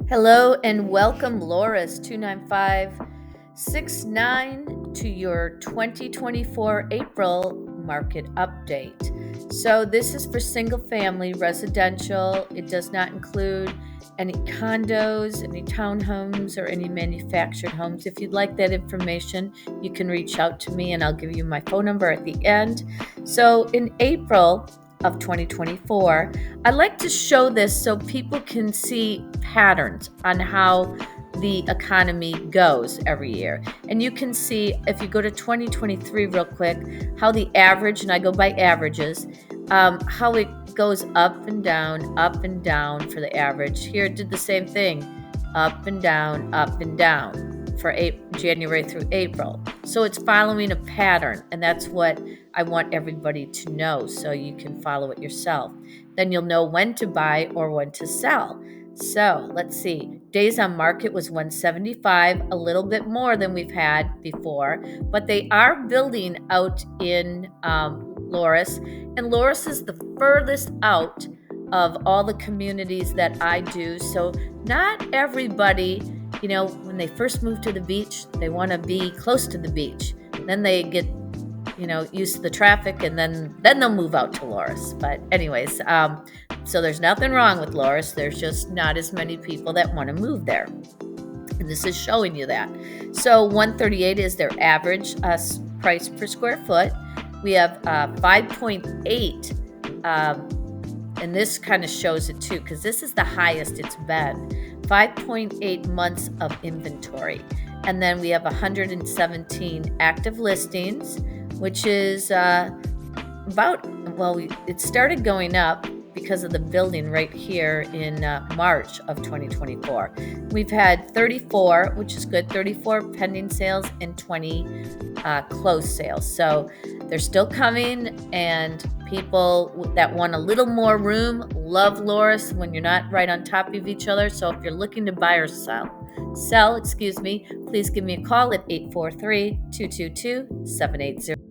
Hello and welcome, Loris 29569 to your 2024 April market update. So this is for single family residential. It does not include any condos, any townhomes, or any manufactured homes. If you'd like that information, you can reach out to me and I'll give you my phone number at the end. So in April of 2024, I like to show this so people can see patterns on how the economy goes every year. And you can see, if you go to 2023 real quick, how the average, and I go by averages, how it goes up and down for the average. Here it did the same thing, up and down for January through April. So it's following a pattern, and that's what I want everybody to know so you can follow it yourself. Then you'll know when to buy or when to sell. So let's see. Days on market was 175, a little bit more than we've had before, but they are building out in Loris, and Loris is the furthest out of all the communities that I do. So not everybody, when they first move to the beach, they want to be close to the beach. Then they get, used to the traffic, and then they'll move out to Loris. But anyways, so there's nothing wrong with Loris. There's just not as many people that want to move there. And this is showing you that. So 138 is their average price per square foot. We have 5.8, and this kind of shows it too, because this is the highest it's been. 5.8 months of inventory. And then we have 117 active listings, which is it started going up because of the building right here in March of 2024. We've had 34, which is good, 34 pending sales and 20 closed sales. So they're still coming, and people that want a little more room love Loris when you're not right on top of each other. So if you're looking to buy or sell, please give me a call at 843-222-7800.